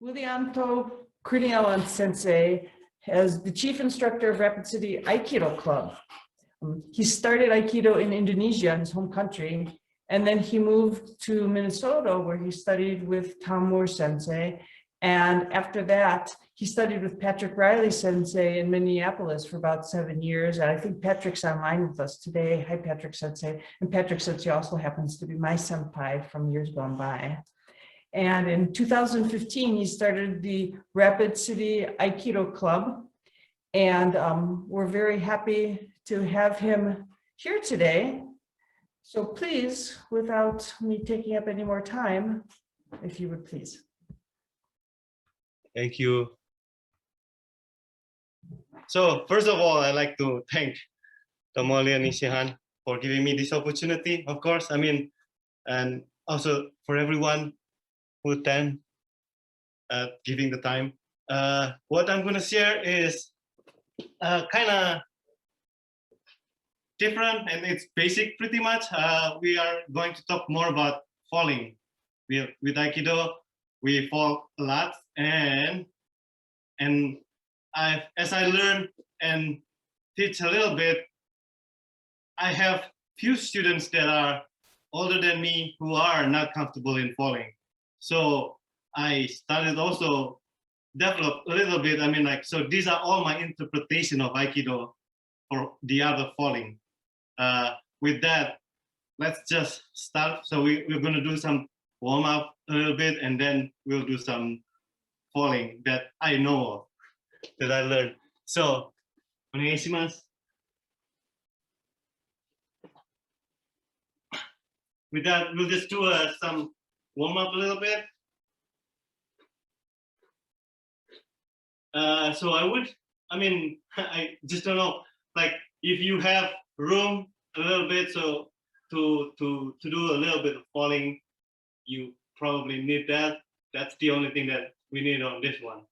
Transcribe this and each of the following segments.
Willianto Kurniawan Sensei as the chief instructor of Rapid City Aikido Club. He started Aikido in Indonesia, his home country, and then he moved to Minnesota where he studied with Tom Moore Sensei. And after that, he studied with Patrick Riley Sensei in Minneapolis for about 7 years. And I think Patrick's online with us today. Hi, Patrick Sensei. And Patrick Sensei also happens to be my senpai from years gone by. And in 2015, he started the Rapid City Aikido Club. And we're very happy to have him here today. So please, without me taking up any more time, if you would please. Thank you. So first of all, I'd like to thank Tomolia Nishihan for giving me this opportunity, of course. And also for everyone who attend, giving the time. What I'm going to share is kind of different, and it's basic pretty much. We are going to talk more about falling. With Aikido, we fall a lot, and as I learn and teach a little bit, I have few students that are older than me who are not comfortable in falling. So I started also develop a little bit. So these are all my interpretation of Aikido for the art of falling. With that, let's just start. So we're going to do some warm up a little bit, and then we'll do some falling that I know of, that I learned. So, onegaishimasu. With that, we'll just do some warm up a little bit. So I just don't know, like if you have room a little bit, so to do a little bit of falling, you probably need that. That's the only thing that we need on this one.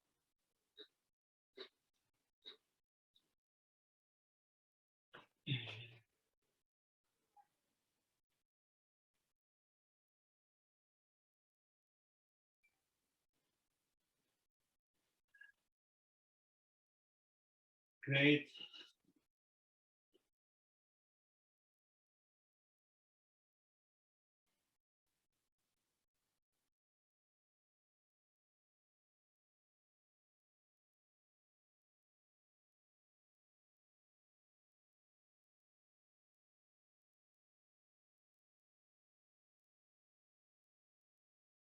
Great.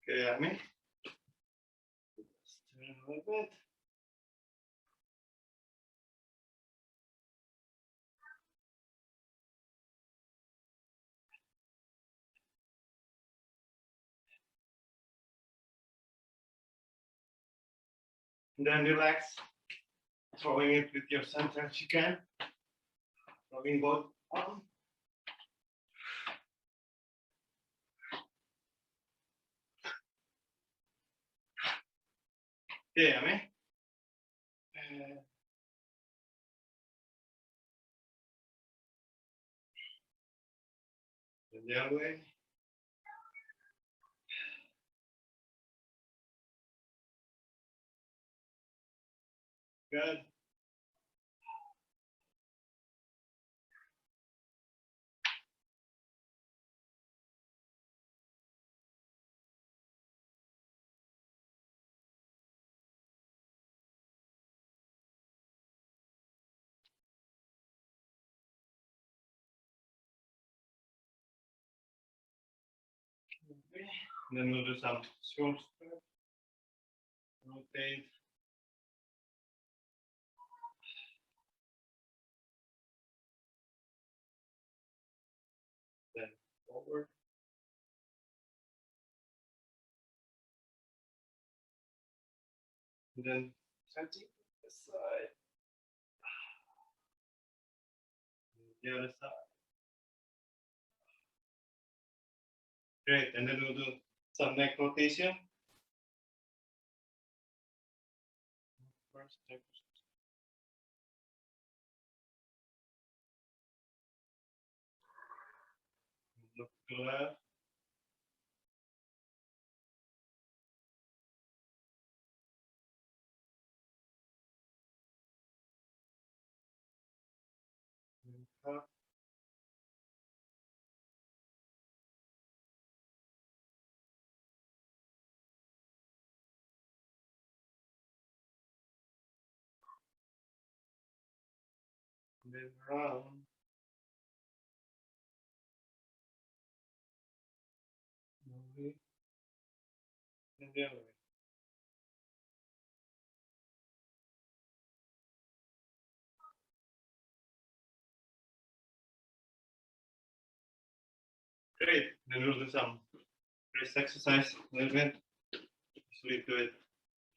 Okay, turn a little bit. And then relax, throwing it with your center if you can. Throwing both arms. Okay, the other way. Good. Okay. And then we'll do some short stretch. Rotate. Then forward. And then touching the side. The other side. Great, and then we'll do some neck rotation. First, neck. Look to the left. up. And then round. Slowly. And the other way. Great. Then we'll do some wrist exercise a little bit. Usually do it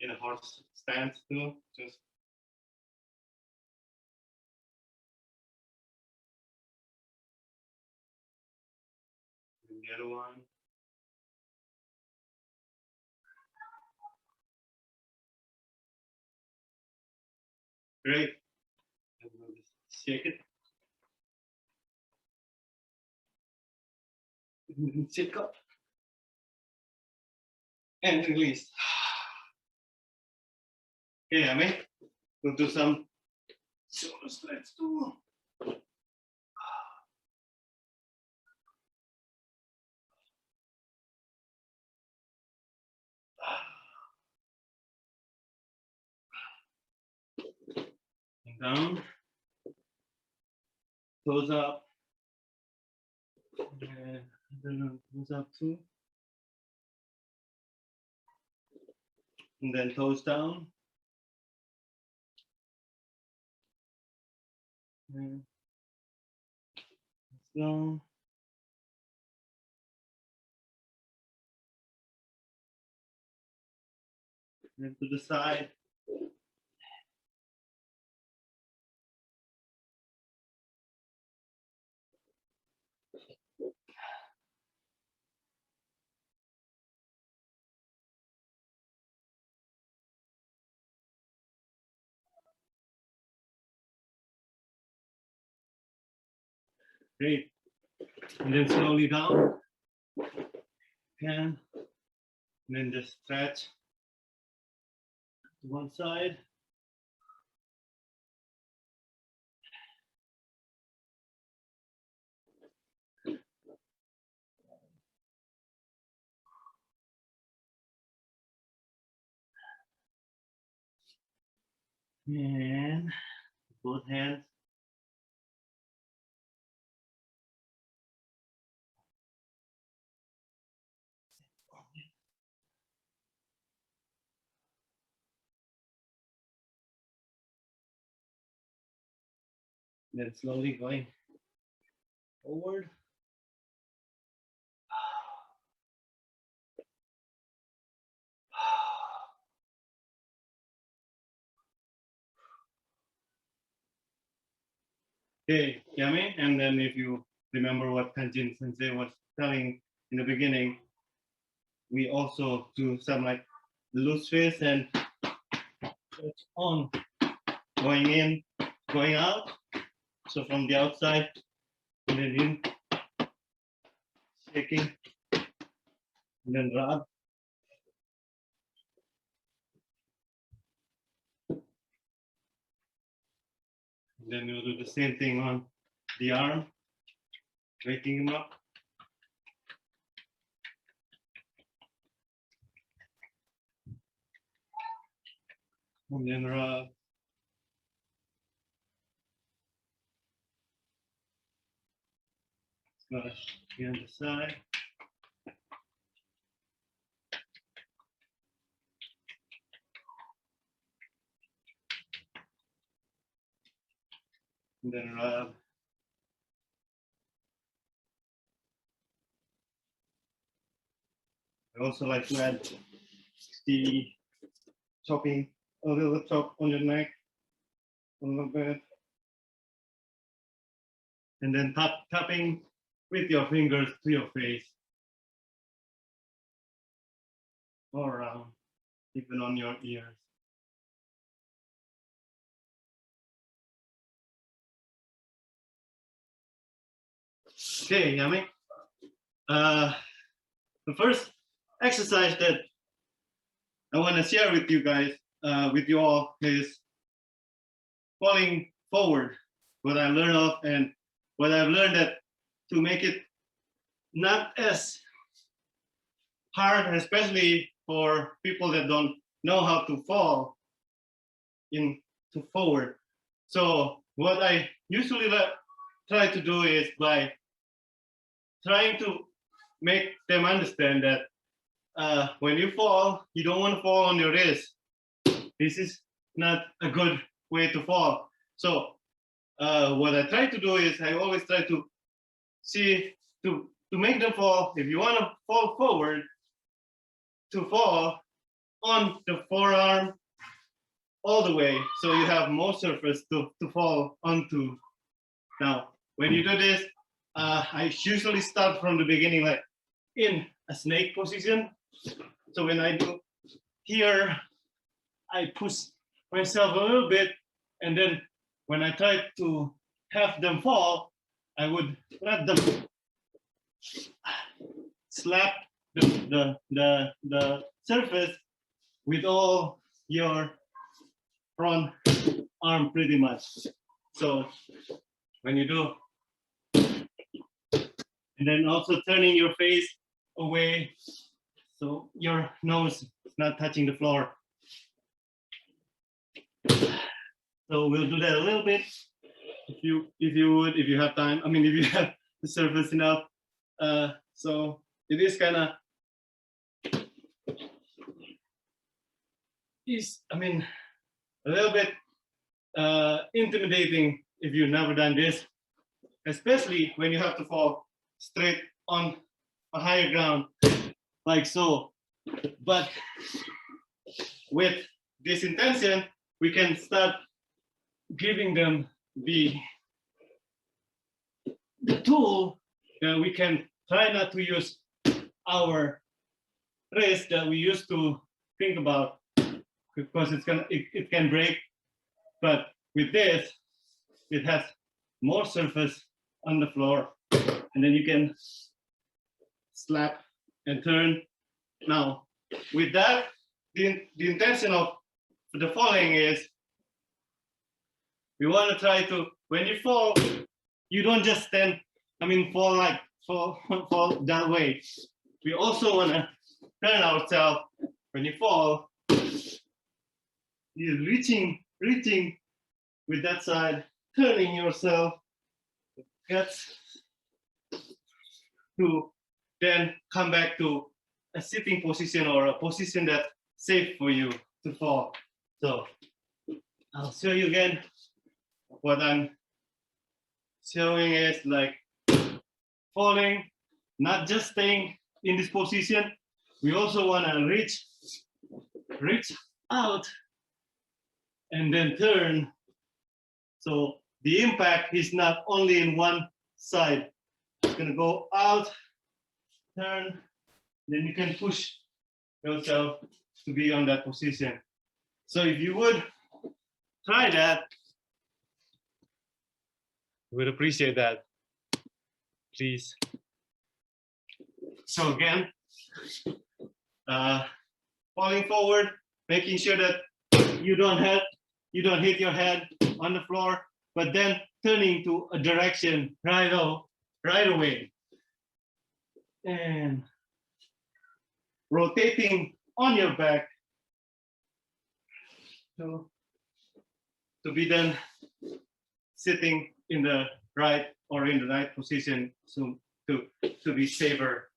in a horse stance too. Just the other one. Great. And we'll just shake it. Shake up. And release. Okay, Ame. We'll do some shoulder stretch too. And down. Toes up. And then toes up too. And then toes down. And down. And to the side. Great. And then slowly down. Again. And then just stretch to one side. And both hands. Then slowly going forward. Okay, Yami. And then if you remember what Kanjin Sensei was telling in the beginning, we also do some like loose fist and touch on, going in, going out. So from the outside, and then in, shaking, and then rub. And then we'll do the same thing on the arm, waking him up. And then rub. Smash the other side. And then rub. I also like to add the chopping, a little chop on your neck, a little bit. And then tapping with your fingers to your face. All around, even on your ears. Okay, Yami. The first exercise that I want to share with you guys, with you all, is falling forward. What I learned of, and what I've learned that to make it not as hard, especially for people that don't know how to fall into forward. So what I usually try to do is by trying to make them understand that when you fall, you don't want to fall on your wrist. This is not a good way to fall. So what I try to do is I always try to see to make them fall. If you want to fall forward, to fall on the forearm all the way, so you have more surface to fall onto. Now, when you do this, I usually start from the beginning, like in a snake position. So when I do here, I push myself a little bit, and then when I try to have them fall, I would let them slap the surface with all your front arm pretty much. So when you do, and then also turning your face away so your nose is not touching the floor. So we'll do that a little bit if you have time. I mean, if you have the surface enough. So it is kind of a little bit intimidating if you've never done this, especially when you have to fall straight on a higher ground like so. But with this intention, we can start giving them the tool that we can try not to use our wrist that we used to think about, because it can break. But with this, it has more surface on the floor, and then you can slap and turn. Now, with that, the intention of the falling is we want to try to, when you fall, you don't just fall that way. We also want to turn ourselves. When you fall, you're reaching with that side, turning yourself, guts, to then come back to a sitting position or a position that's safe for you to fall. So I'll show you again. What I'm showing is like falling, not just staying in this position. We also want to reach out and then turn. So the impact is not only in one side. It's gonna go out, turn, then you can push yourself to be on that position. So if you would try that, we would appreciate that, please. So again, falling forward, making sure that you don't hit your head on the floor, but then turning to a direction right away, and rotating on your back to be then sitting in the right position, so to be safer.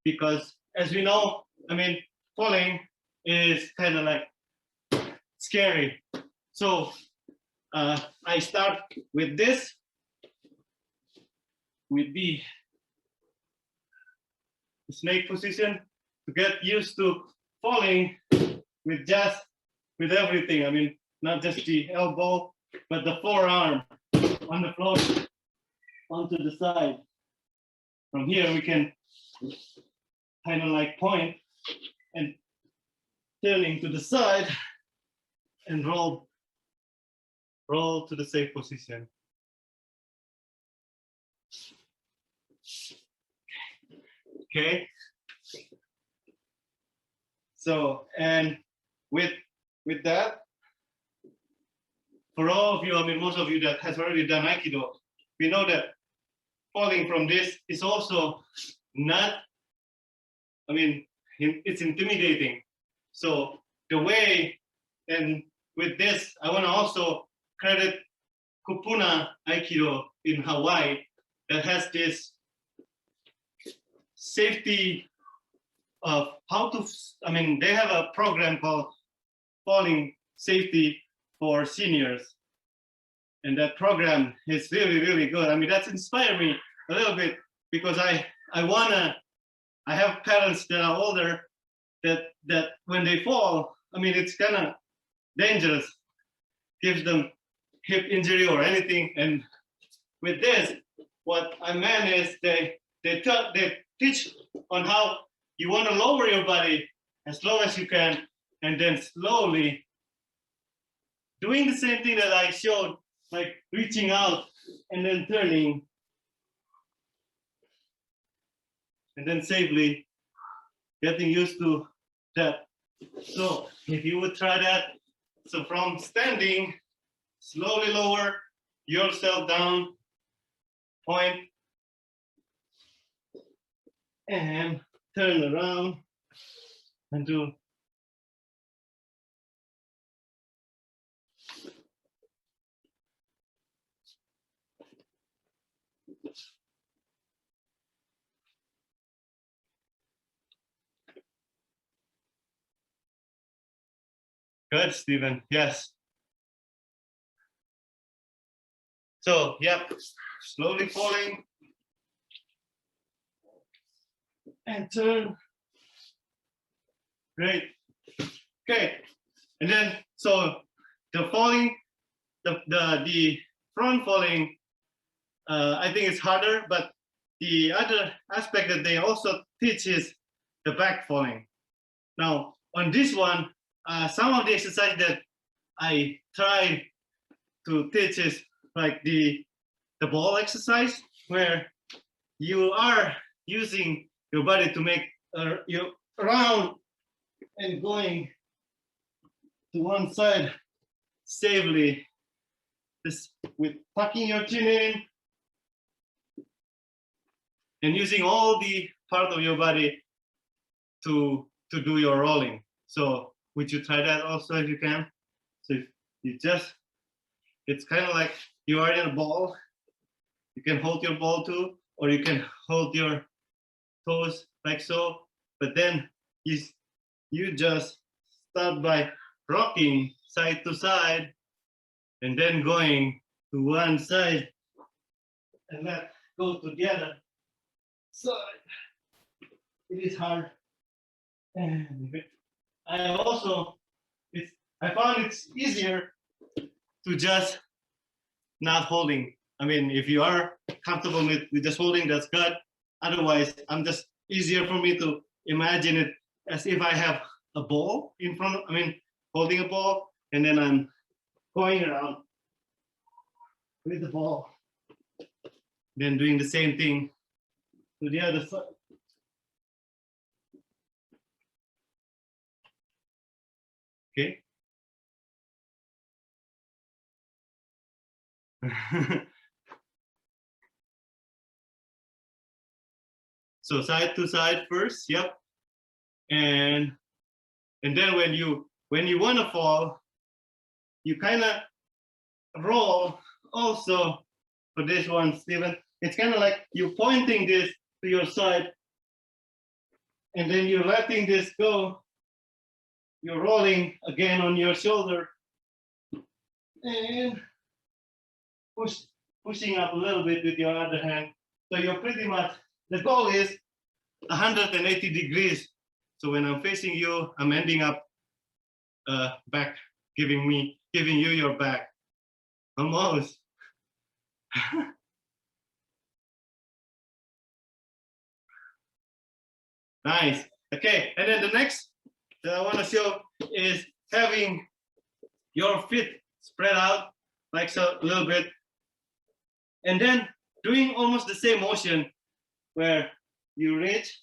Because as we know, falling is kind of like scary. So I start with this, with the snake position, to get used to falling with everything. Not just the elbow, but the forearm on the floor, onto the side. From here, we can kind of like point and turning to the side and roll to the safe position. Okay. So, and with that, for all of you, most of you that has already done Aikido, we know that falling from this is also not, I mean, it's intimidating. So the way, and with this, I want to also credit Kupuna Aikido in Hawaii that has this safety of how to, I mean, they have a program called Falling Safety for Seniors. And that program is really, really good. I mean, that's inspired me a little bit because I have parents that are older that when they fall, I mean, it's kind of dangerous, gives them hip injury or anything. And with this, what I meant is they teach on how you want to lower your body as low as you can, and then slowly doing the same thing that I showed, like reaching out and then turning, and then safely getting used to that. So if you would try that, so from standing, slowly lower yourself down, point, and turn around and do. Good, Stephen. Yes. So, yep, slowly falling and turn. Great. Okay. And then, so the falling, the front falling, I think it's harder, but the other aspect that they also teach is the back falling. Now, on this one, some of the exercise that I try to teach is like the ball exercise, where you are using your body to make you round and going to one side safely, just with tucking your chin in and using all the part of your body to do your rolling. So would you try that also if you can? So if you just, it's kind of like you are in a ball. You can hold your ball too, or you can hold your toes like so, but then you just start by rocking side to side and then going to one side and let go to the other side. It is hard. And I found it's easier to just not holding. I mean, if you are comfortable with just holding, that's good. Otherwise, I'm just easier for me to imagine it as if I have a ball in front of, I mean, holding a ball, and then I'm going around with the ball. Then doing the same thing to the other side. Okay. So side to side first, yep. And then when you want to fall, you kind of roll also for this one, Stephen. It's kind of like you're pointing this to your side, and then you're letting this go. You're rolling again on your shoulder, and pushing up a little bit with your other hand. So you're pretty much, the goal is 180 degrees. So when I'm facing you, I'm ending up back, giving you your back. Almost. Nice. Okay, and then the next that I want to show is having your feet spread out like so a little bit, and then doing almost the same motion where you reach,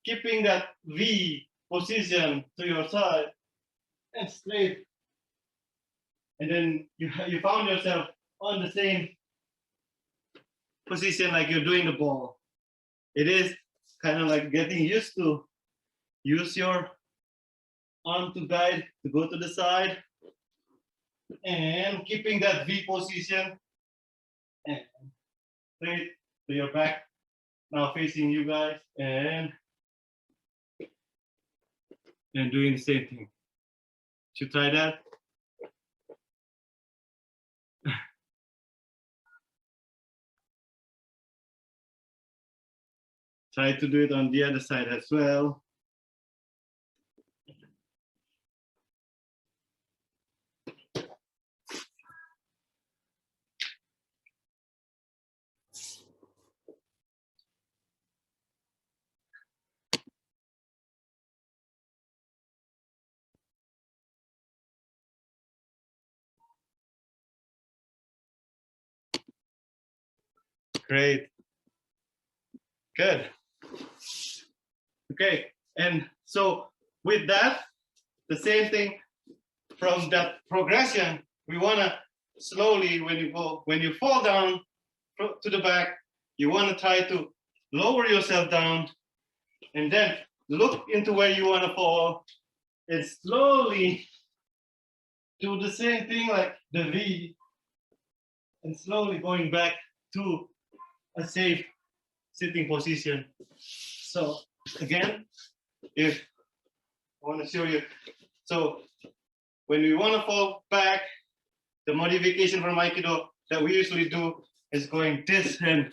keeping that V position to your side and straight, and then you found yourself on the same position like you're doing the ball. It is kind of like getting used to use your arm to guide, to go to the side, and keeping that V position, and straight to your back, now facing you guys, and doing the same thing. Should try that. Try to do it on the other side as well. Great. Good. Okay, and so with that, the same thing from that progression, we want to slowly, when you fall down to the back, you want to try to lower yourself down and then look into where you want to fall and slowly do the same thing like the V and slowly going back to a safe sitting position. So again, if I want to show you, so when we want to fall back, the modification from Aikido that we usually do is going this and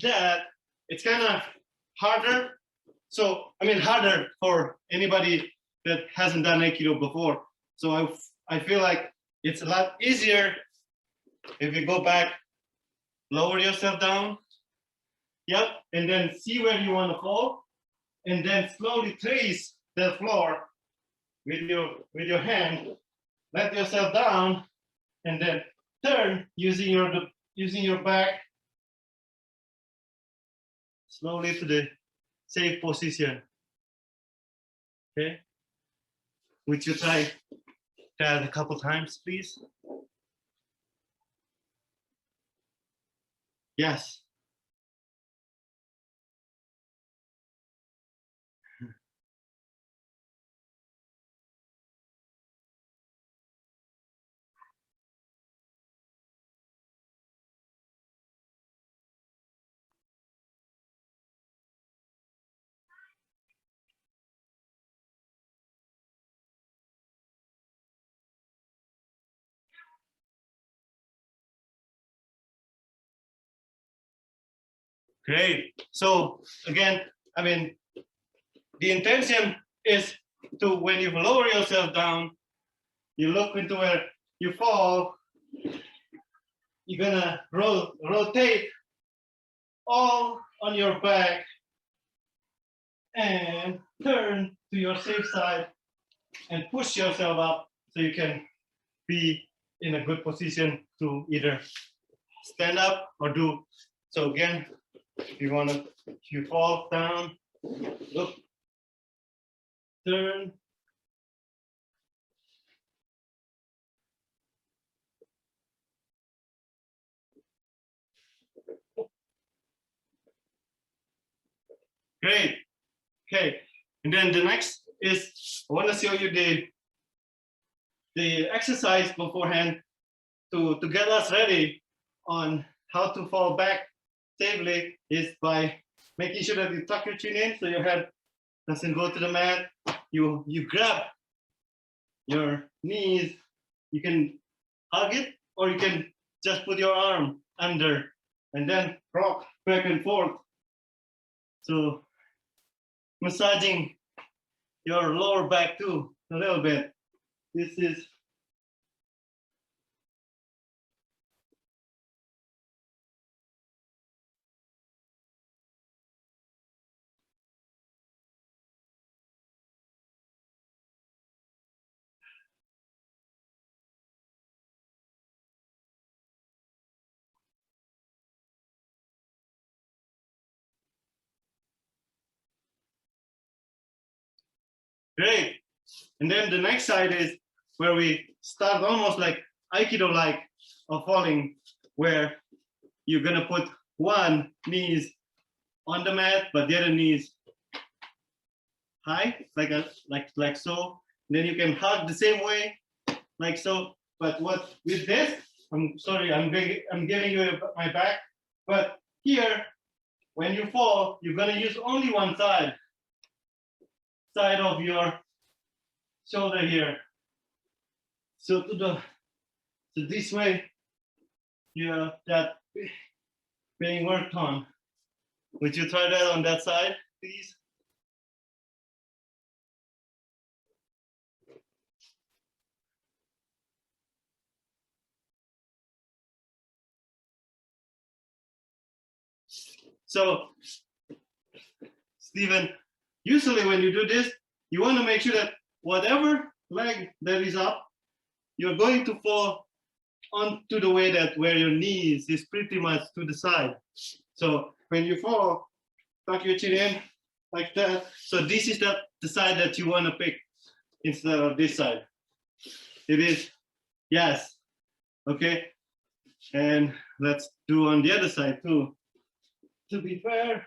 that. It's kind of harder. So, I mean, harder for anybody that hasn't done Aikido before. So I feel like it's a lot easier if you go back, lower yourself down. Yep, and then see where you want to fall, and then slowly trace the floor with your hand. Let yourself down, and then turn using your back slowly to the safe position. Okay, would you try that a couple times, please? Yes. Great. So again, I mean, the intention is to, when you lower yourself down, you look into where you fall, you're gonna rotate all on your back and turn to your safe side and push yourself up so you can be in a good position to either stand up or do. So again, if you fall down, look, turn. Great. Okay. And then the next is, I want to show you the exercise beforehand to get us ready on how to fall back safely, is by making sure that you tuck your chin in so your head doesn't go to the mat. You grab your knees. You can hug it, or you can just put your arm under and then rock back and forth. So massaging your lower back too a little bit. This is great. And then the next side is where we start almost like Aikido-like of falling, where you're gonna put one knees on the mat, but the other knees high, like so. Then you can hug the same way, like so. But what with this, I'm sorry, I'm giving you my back. But here, when you fall, you're gonna use only one side of your shoulder here. So this way, you have that being worked on. Would you try that on that side, please? So, Stephen, usually when you do this, you want to make sure that whatever leg that is up, you're going to fall onto the way that where your knees is pretty much to the side. So when you fall, tuck your chin in like that. So this is the side that you want to pick instead of this side. It is, yes. Okay. And let's do on the other side too. To be fair.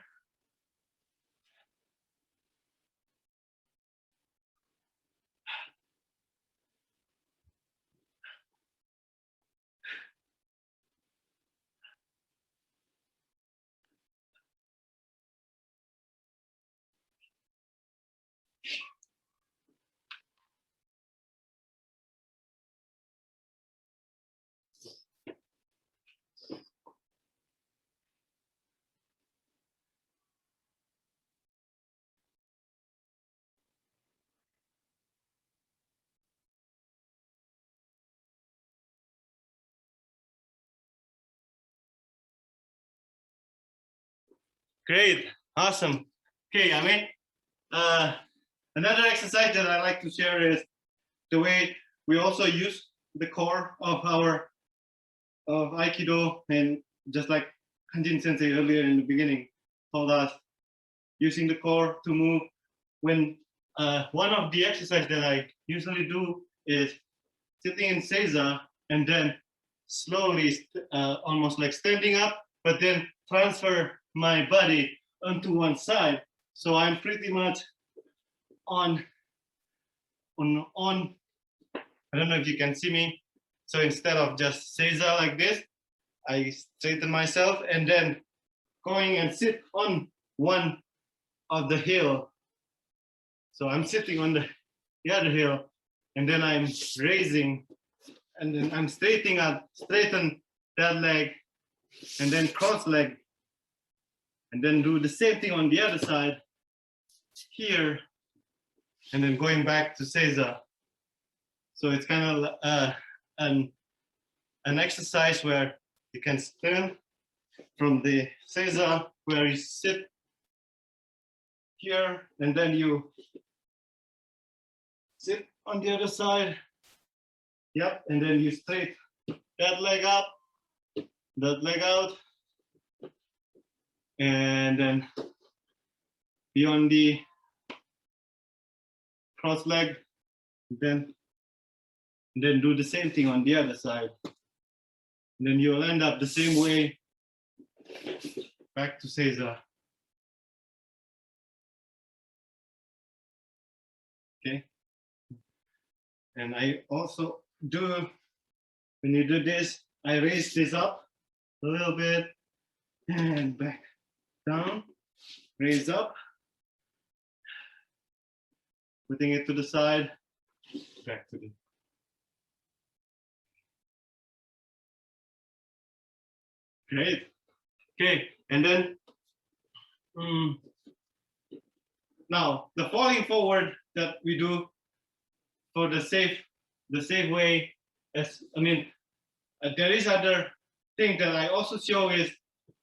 Great, awesome. Okay, I mean, another exercise that I like to share is the way we also use the core of Aikido, and just like Hanjin Sensei earlier in the beginning told us, using the core to move. When one of the exercises that I usually do is sitting in Seiza and then slowly, almost like standing up, but then transfer my body onto one side. So I'm pretty much on, I don't know if you can see me. So instead of just Seiza like this, I straighten myself and then going and sit on one of the heel. So I'm sitting on the other heel, and then I'm raising, and then I'm straighten that leg, and then cross leg, and then do the same thing on the other side here, and then going back to Seiza. So it's kind of an exercise where you can stand from the Seiza, where you sit here, and then you sit on the other side. Yep, and then you straight that leg up, that leg out, and then be on the cross leg, then do the same thing on the other side. And then you'll end up the same way back to Seiza. Okay. And I also do, when you do this, I raise this up a little bit and back down, raise up, putting it to the side, back to the. Great. Okay, and then now the falling forward that we do for the safe way, as I mean, there is other thing that I also show is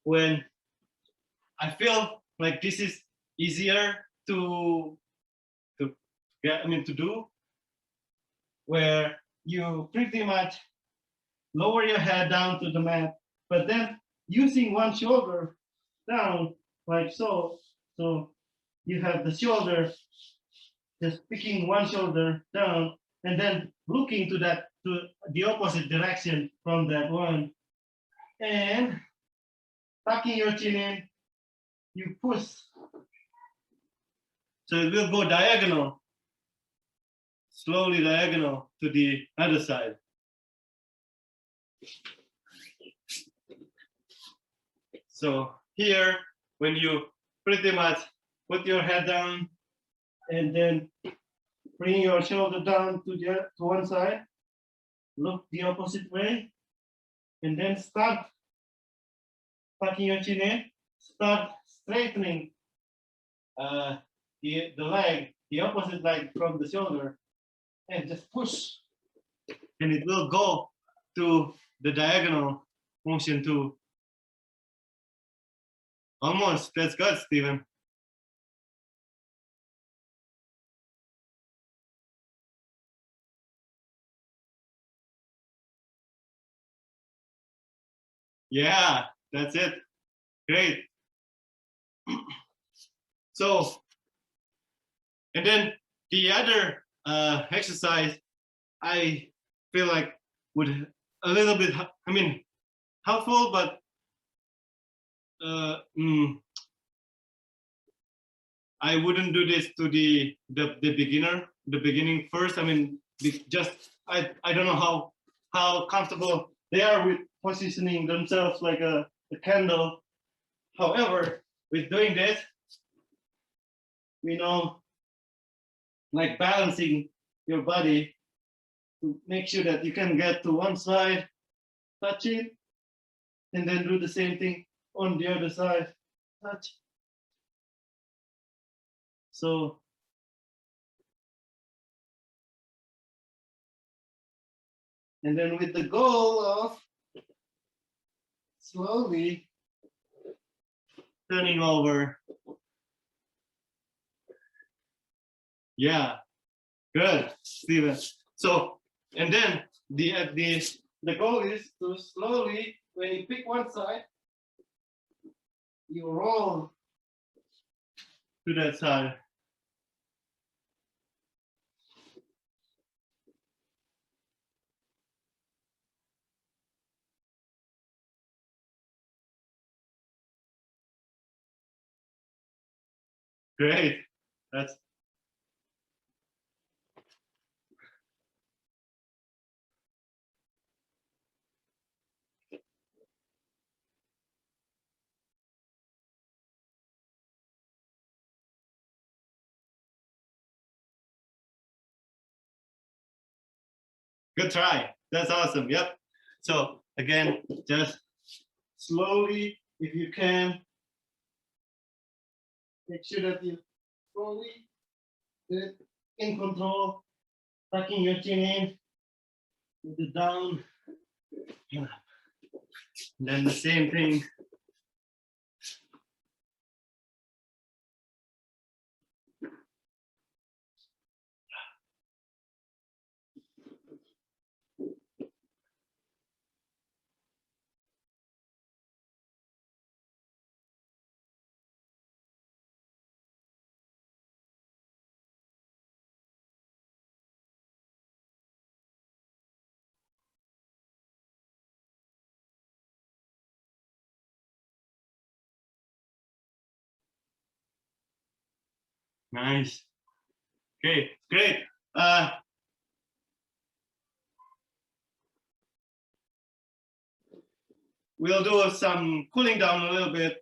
when I feel like this is easier to do, where you pretty much lower your head down to the mat, but then using one shoulder down like so. So you have the shoulder, just picking one shoulder down and then looking to the opposite direction from that one. And tucking your chin in, you push. So it will go diagonal, slowly diagonal to the other side. So here, when you pretty much put your head down and then bring your shoulder down to one side, look the opposite way, and then start tucking your chin in, start straightening the leg, the opposite leg from the shoulder, and just push. And it will go to the diagonal motion too. Almost, that's good, Stephen. Yeah, that's it. Great. So, and then the other exercise, I feel like would a little bit, I mean, helpful, but I wouldn't do this to the beginner, the beginning first. I mean, just I don't know how comfortable they are with positioning themselves like a candle. However, with doing this, we know, like balancing your body to make sure that you can get to one side, touch it, and then do the same thing on the other side, touch. So and then with the goal of slowly turning over. Yeah, good, Steven. So, and then the goal is to slowly, when you pick one side, you roll to that side. Great. That's good try. That's awesome. Yep. So again, just slowly, if you can, make sure that you slowly get in control, tucking your chin in, with it down. And then the same thing. Nice. Okay, great. We'll do some cooling down a little bit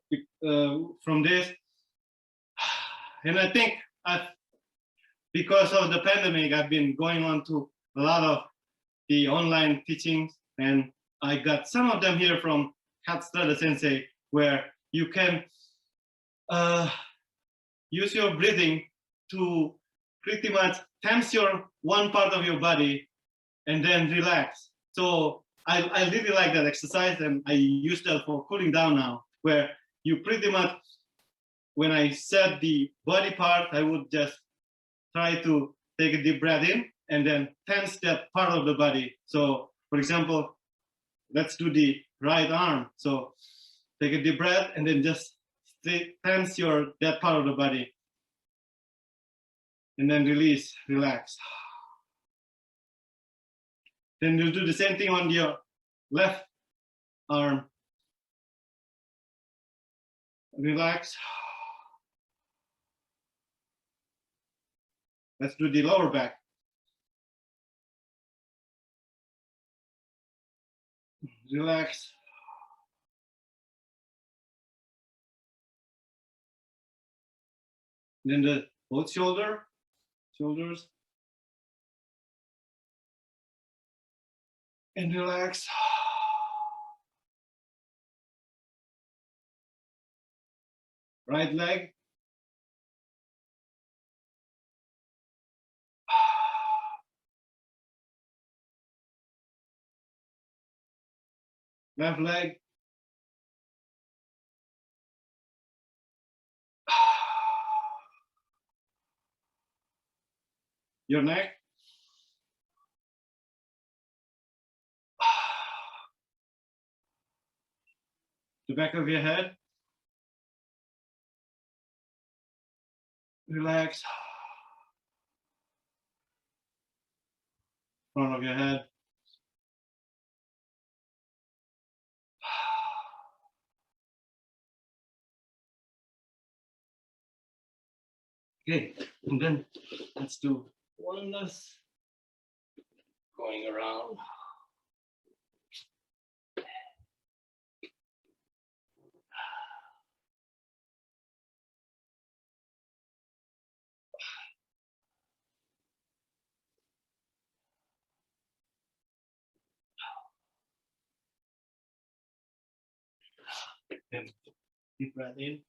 from this. And I think because of the pandemic, I've been going on to a lot of the online teachings, and I got some of them here from Katsura Sensei, where you can use your breathing to pretty much tense your one part of your body and then relax. So I really like that exercise, and I use that for cooling down now, where you pretty much, when I said the body part, I would just try to take a deep breath in and then tense that part of the body. So for example, let's do the right arm. So take a deep breath and then just tense that part of the body. And then release, relax. Then you'll do the same thing on your left arm. Relax. Let's do the lower back. Relax. Then the both shoulders. And relax. Right leg. Left leg. Your neck. The back of your head. Relax. Front of your head. Okay, and then let's do one last going around. Then deep breath in.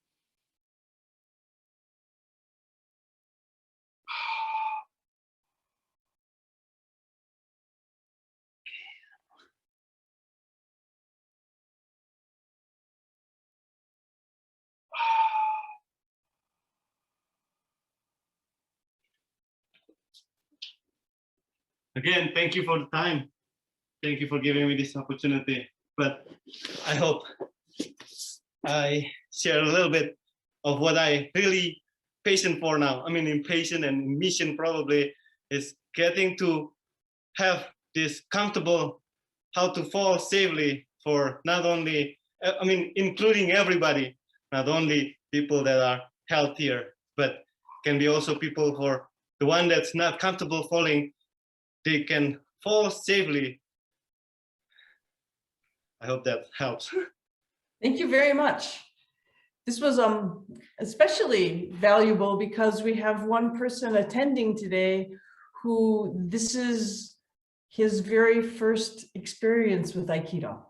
Again, thank you for the time. Thank you for giving me this opportunity. But I hope I share a little bit of what I really patient for now. I mean, impatient and mission probably is getting to have this comfortable how to fall safely for not only, I mean, including everybody, not only people that are healthier, but can be also people for the one that's not comfortable falling, they can fall safely. I hope that helps. Thank you very much. This was especially valuable because we have one person attending today who this is his very first experience with Aikido.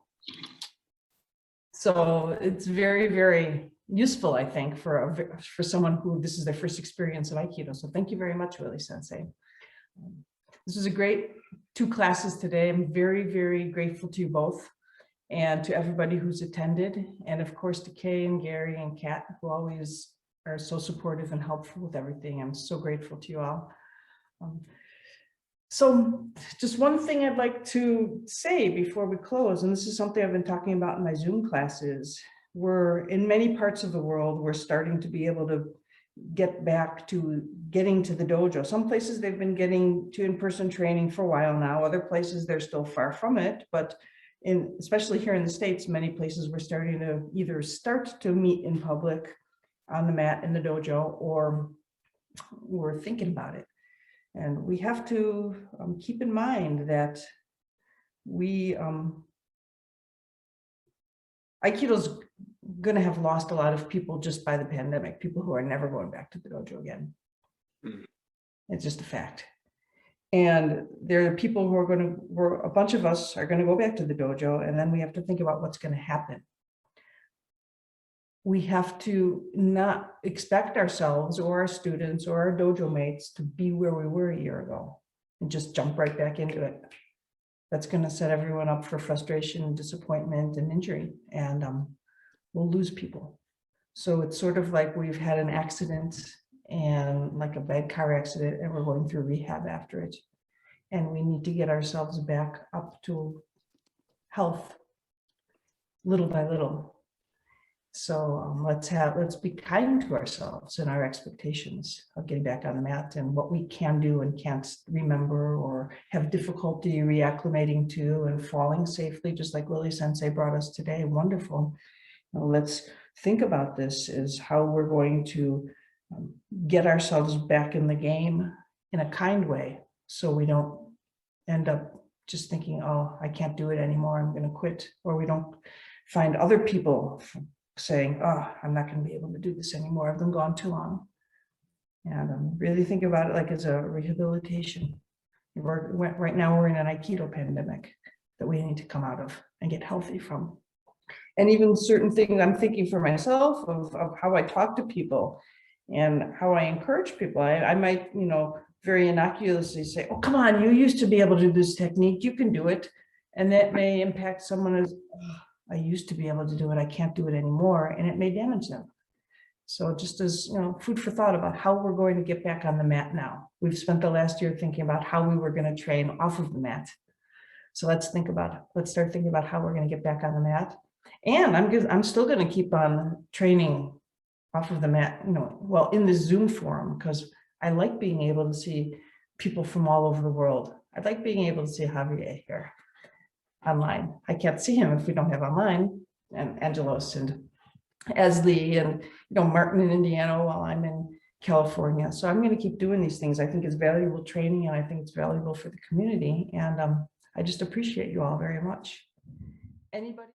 So it's very, very useful, I think, for someone who this is their first experience of Aikido. So thank you very much, Willie Sensei. This was a great 2 classes today. I'm very, very grateful to you both and to everybody who's attended. And of course, to Kay and Gary and Kat, who always are so supportive and helpful with everything. I'm so grateful to you all. So just one thing I'd like to say before we close, and this is something I've been talking about in my Zoom classes, we're in many parts of the world, we're starting to be able to get back to getting to the dojo. Some places they've been getting to in-person training for a while now. Other places they're still far from it, but especially here in the States, many places we're starting to either start to meet in public on the mat in the dojo, or we're thinking about it. And we have to keep in mind that Aikido's going to have lost a lot of people just by the pandemic, people who are never going back to the dojo again. It's just a fact. And there are people who are a bunch of us are going to go back to the dojo, and then we have to think about what's going to happen. We have to not expect ourselves or our students or our dojo mates to be where we were a year ago and just jump right back into it. That's going to set everyone up for frustration, disappointment, and injury, and we'll lose people. So it's sort of like we've had an accident, and like a bad car accident, and we're going through rehab after it. And we need to get ourselves back up to health little by little. So let's be kind to ourselves and our expectations of getting back on the mat and what we can do and can't remember or have difficulty reacclimating to, and falling safely, just like Willie Sensei brought us today. Wonderful. Let's think about this is how we're going to get ourselves back in the game in a kind way, so we don't end up just thinking, oh, I can't do it anymore, I'm going to quit, or we don't find other people saying, oh, I'm not going to be able to do this anymore, I've been gone too long. And really think about it like as a rehabilitation. Right now we're in an Aikido pandemic that we need to come out of and get healthy from. And even certain things I'm thinking for myself of how I talk to people and how I encourage people. I might, very innocuously say, oh, come on, you used to be able to do this technique, you can do it. And that may impact someone as, oh, I used to be able to do it, I can't do it anymore, and it may damage them. So just as, food for thought about how we're going to get back on the mat now. We've spent the last year thinking about how we were going to train off of the mat. So let's start thinking about how we're going to get back on the mat. And I'm still going to keep on training off of the mat, well, in the Zoom forum, because I like being able to see people from all over the world. I like being able to see Javier here online. I can't see him if we don't have online, and Angelos and Esley and Martin in Indiana while I'm in California. So I'm going to keep doing these things. I think it's valuable training, and I think it's valuable for the community. And I just appreciate you all very much. Anybody?